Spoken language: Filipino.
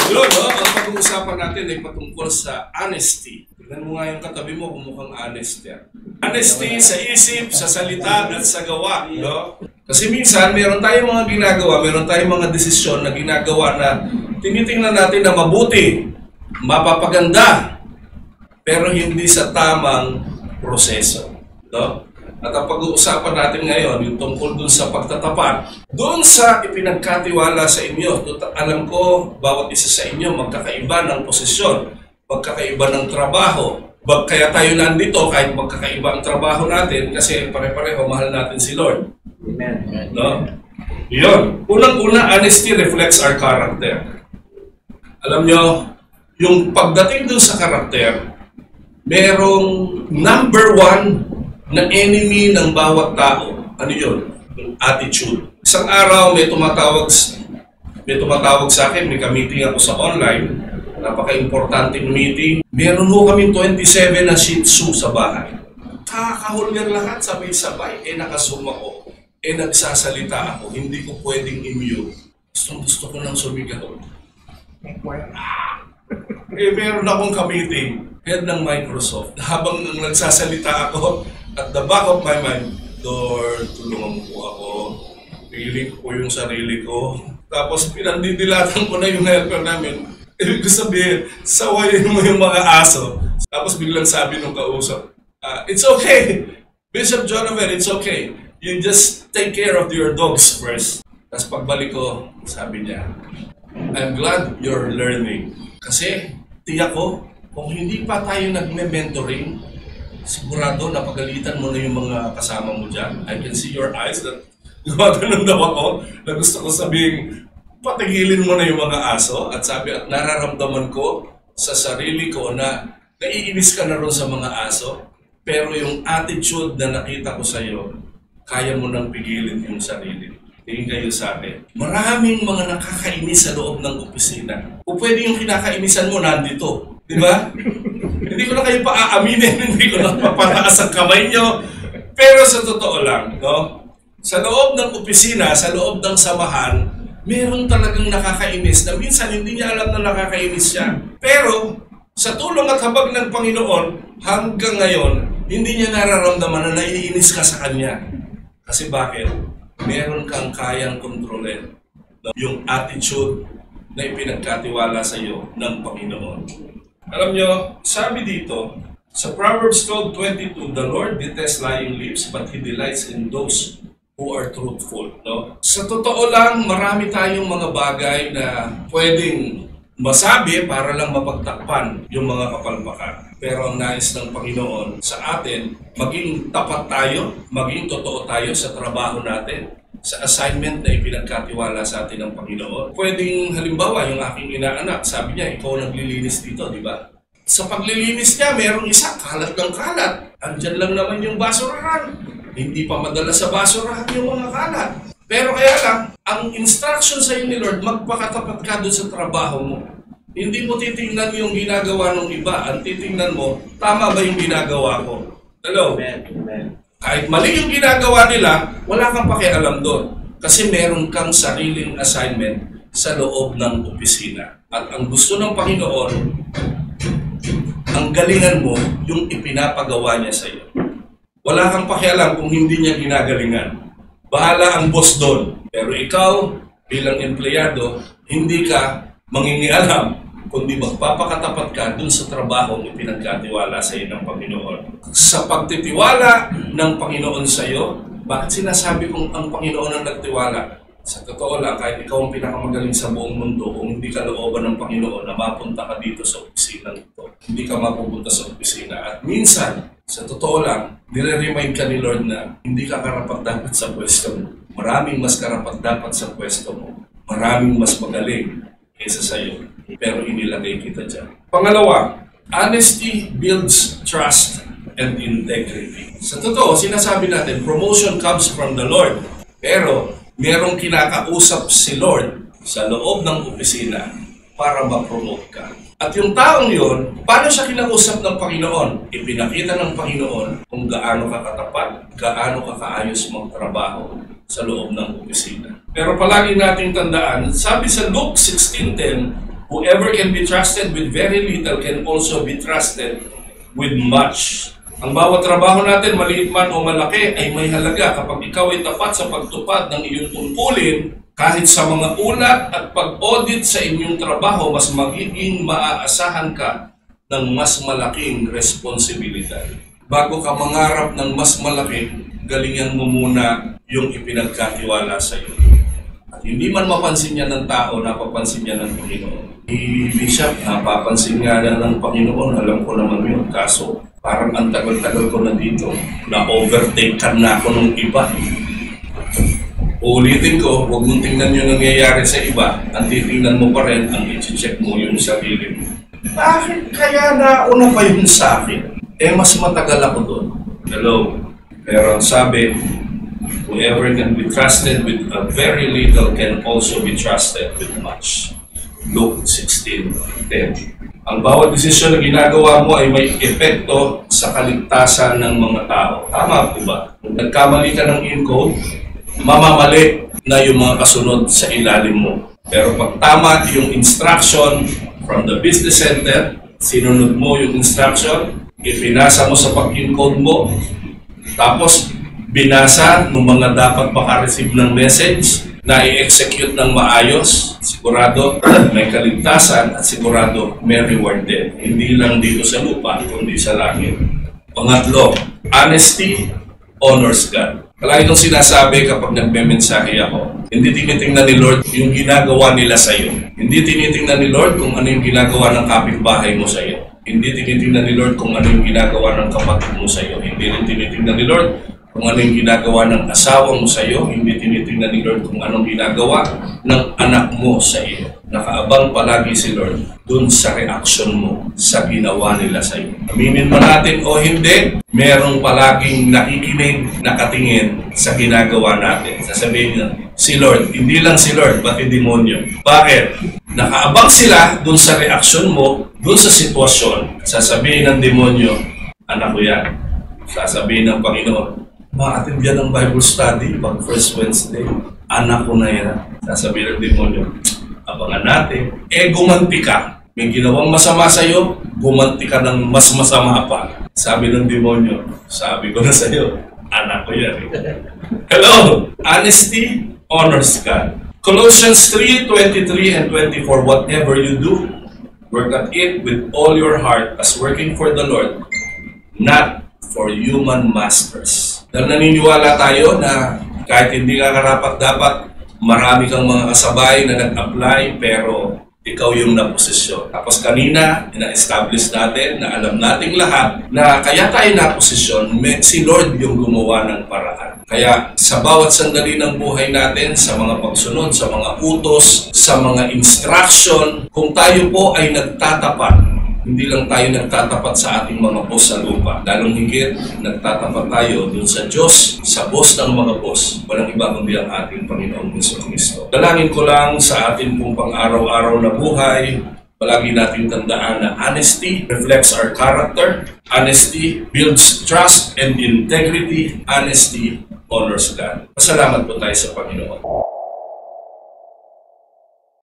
Yun, no? Ang pag-uusapan natin ay patungkol sa honesty. Tignan mo nga yung katabi mo kung mukhang honest yan. Honesty sa isip, sa salita, at sa gawa. No? Kasi minsan, meron tayong mga ginagawa, meron tayong mga desisyon na ginagawa na tinitingnan natin na mabuti, mapapaganda, pero hindi sa tamang proseso. No? At ang pag-uusapan natin ngayon, yung tungkol dun sa pagtatapat, dun sa ipinagkatiwala sa inyo. Alam ko, bawat isa sa inyo magkakaiba ng posisyon, magkakaiba ng trabaho. Kaya tayo nandito kahit magkakaiba ang trabaho natin kasi pare-pareho mahal natin si Lord. Amen. No? Yun. Unang-una, honesty reflects our character. Alam nyo, yung pagdating dun sa karakter, merong number one na enemy ng bawat tao. Ano yun? Yung attitude. Isang araw may tumatawag sa akin, may ka-meeting ako sa online, napaka-importanting meeting. Meron ho kami 27 na Shih Tzu sa bahay. Kakahulgar lahat, sabay-sabay, nakasum ako, nagsasalita ako, hindi ko pwedeng i-mute. Gusto ko nang sumigaw. Meron akong ka-meeting, head ng Microsoft, habang nagsasalita ako, at the back of my mind, Lord, tulungan mo po ako. Piling ko po yung sarili ko. Tapos pinandidilatan ko na yung helper namin. Ibig sabihin, sawayin mo yung mga aso. Tapos biglang sabi nung kausap, it's okay. Bishop Jonathan, it's okay. You just take care of your dogs first. Tapos pagbalik ko, sabi niya, I'm glad you're learning. Kasi, tiyak ko, kung hindi pa tayo nagme-mentoring, sigurado napagalitan mo na yung mga kasama mo dyan. I can see your eyes that gumagano'n daw ako na gusto ko sabihin, patigilin mo na yung mga aso. At sabi, at nararamdaman ko sa sarili ko na naiinis ka na ron sa mga aso, pero yung attitude na nakita ko sa'yo, kaya mo nang pigilin yung sarili. Tingin kayo sa akin. Maraming mga nakakainis sa loob ng opisina. Kung pwede yung kinakainisan mo, nandito. Di ba? Hindi ko na kayo paaaminin, hindi ko na papataas ang kamay nyo. Pero sa totoo lang, no? Sa loob ng opisina, sa loob ng samahan, meron talagang nakakainis na minsan hindi niya alam na nakakainis siya. Pero sa tulong at habag ng Panginoon, hanggang ngayon, hindi niya nararamdaman na naiinis ka sa Kanya. Kasi bakit? Meron kang kayang kontrolin yung attitude na ipinagkatiwala sa iyo ng Panginoon. Alam nyo, sabi dito, sa Proverbs 12:22, the Lord detests lying lips, but He delights in those who are truthful. No? Sa totoo lang, marami tayong mga bagay na pwedeng masabi para lang mapagtakpan yung mga kapalpakan. Pero ang nais ng Panginoon sa atin, maging tapat tayo, maging totoo tayo sa trabaho natin, sa assignment na ipinagkatiwala sa atin ng Panginoon. Pwedeng halimbawa, yung aking inaanak, sabi niya, ikaw naglilinis dito, di ba? Sa paglilinis niya, merong isa, kalat ng kalat. Andyan lang naman yung basurahan. Hindi pa madala sa basurahan yung mga kalat. Pero kaya lang, ang instruction sa iyo ni Lord, magpakatapat ka doon sa trabaho mo. Hindi mo titingnan yung ginagawa ng iba. Ang titingnan mo, tama ba yung ginagawa ko? Hello? Amen. Kahit mali yung ginagawa nila, wala kang pakialam doon. Kasi meron kang sariling assignment sa loob ng opisina. At ang gusto ng Panginoon, ang galingan mo, yung ipinapagawa niya sa iyo. Wala kang pakialam kung hindi niya ginagalingan. Bahala ang boss doon. Pero ikaw, bilang empleyado, hindi ka mangingialam, kundi magpapakatapat ka dun sa trabaho na pinagkatiwala sa iyo ng Panginoon. Sa pagtitiwala ng Panginoon sa iyo, bakit sinasabi kong ang Panginoon ang nagtiwala? Sa totoo lang, kahit ikaw ang pinakamagaling sa buong mundo, kung hindi ka looban ng Panginoon na mapunta ka dito sa opisina nito, hindi ka mapupunta sa opisina. At minsan, sa totoo lang, nire-remind ka ni Lord na hindi ka karapat-dapat sa pwesto mo. Maraming mas karapat-dapat sa pwesto mo. Maraming mas magaling kaysa sa iyo. Pero inilagay kita dyan. Pangalawa, honesty builds trust and integrity. Sa totoo, sinasabi natin, promotion comes from the Lord. Pero, merong kinakausap si Lord sa loob ng opisina para ma-promote ka. At yung taong yun, paano siya kinausap ng Panginoon? Ipinakita ng Panginoon kung gaano ka katapat, gaano ka kaayos magtrabaho sa loob ng opisina. Pero palagi nating tandaan, sabi sa Luke 16:10, Whoever can be trusted with very little can also be trusted with much. Ang bawat trabaho natin, maliit man o malaki, ay may halaga kapag ikaw ay tapat sa pagtupad ng iyong tungkulin. Kahit sa mga ulat at pag-audit sa inyong trabaho, mas magiging maaasahan ka ng mas malaking responsibilidad. Bago ka mangarap ng mas malaki, galingan mo muna yung ipinagkatiwala sa iyo. At hindi man mapansin niya ng tao, napapansin niya ng Panginoon. Bishop, napapansin nga na ng Panginoon, alam ko naman yun. Kaso, parang ang tagal-tagal ko na dito, na-overtake ka na ako ng iba. Uulitin ko, huwag mong tingnan yung nangyayari sa iba. Ang titingnan mo pa rin, ang i-check mo yung sarili mo. Bakit kaya nauna pa yun sa akin? Mas matagal ako doon. Hello. Pero ang sabi, whoever can be trusted with a very little can also be trusted with much. Luke 16:10. Ang bawat desisyon na ginagawa mo ay may epekto sa kaligtasan ng mga tao. Tama po ba? Kung nagkamali ka ng encode, mamamali na yung mga kasunod sa ilalim mo. Pero pag tama yung instruction from the business center, sinunod mo yung instruction, ipinasa mo sa pag-encode mo, tapos binasa ng mga dapat makareceive ng message na i-execute ng maayos, sigurado may kaligtasan at sigurado may reward din. Hindi lang dito sa lupa, kundi sa langit. Pangatlo, honesty honors God. Palagi kong sinasabi kapag nagme-mensahe ako, hindi tinitingnan ni Lord yung ginagawa nila sa iyo. Hindi tinitingnan ni Lord kung ano yung ginagawa ng kapitbahay mo sa iyo. Hindi tinitingnan ni Lord kung ano yung ginagawa ng kapatid mo sa iyo. Hindi rin tinitingnan ni Lord kung ano yung ginagawa ng asawa mo sa iyo. Hindi tinitingnan ni Lord kung anong ginagawa ng anak mo sa iyo. Nakaabang palagi si Lord dun sa reaction mo sa ginawa nila sa iyo. Aminin mo natin o hindi, merong palaging nakikinig, nakatingin sa ginagawa natin. Sasabihin niya, si Lord, hindi lang si Lord, pati demonyo. Bakit? Nakaabang sila dun sa reaction mo, dun sa sitwasyon. Sasabihin ng demonyo, anak ko yan. Sasabihin ng Panginoon, ma-attend yan ng Bible study pag first Wednesday. Anak ko na yan. Sasabihin ng demonyo, abangan natin. Gumanti ka. May ginawang masama sa iyo, gumanti ka ng mas masama pa. Sabi ng demonyo, sabi ko na sa iyo, anak ko yan. Hello! Honesty honors God. Colossians 3:23 and 24, whatever you do, work at it with all your heart as working for the Lord, not for human masters. Dahil naniniwala tayo na kahit hindi ka karapat-dapat, marami kang mga kasabay na nag-apply pero ikaw yung naposisyon. Tapos kanina, ina-establish natin na alam nating lahat na kaya tayo naposisyon, si Lord yung gumawa ng paraan. Kaya sa bawat sandali ng buhay natin, sa mga pagsunod, sa mga utos, sa mga instruction, kung tayo po ay nagtatapat, hindi lang tayo nagtatapat sa ating mga boss sa lupa. Lalong higit, nagtatapat tayo dun sa Diyos, sa boss ng mga boss. Walang iba kundi ang ating Panginoong Jesucristo. Dalangin ko lang sa ating pong pang-araw-araw na buhay, palagi natin tandaan na honesty reflects our character. Honesty builds trust and integrity. Honesty honors God. Pasalamat po tayo sa Panginoon.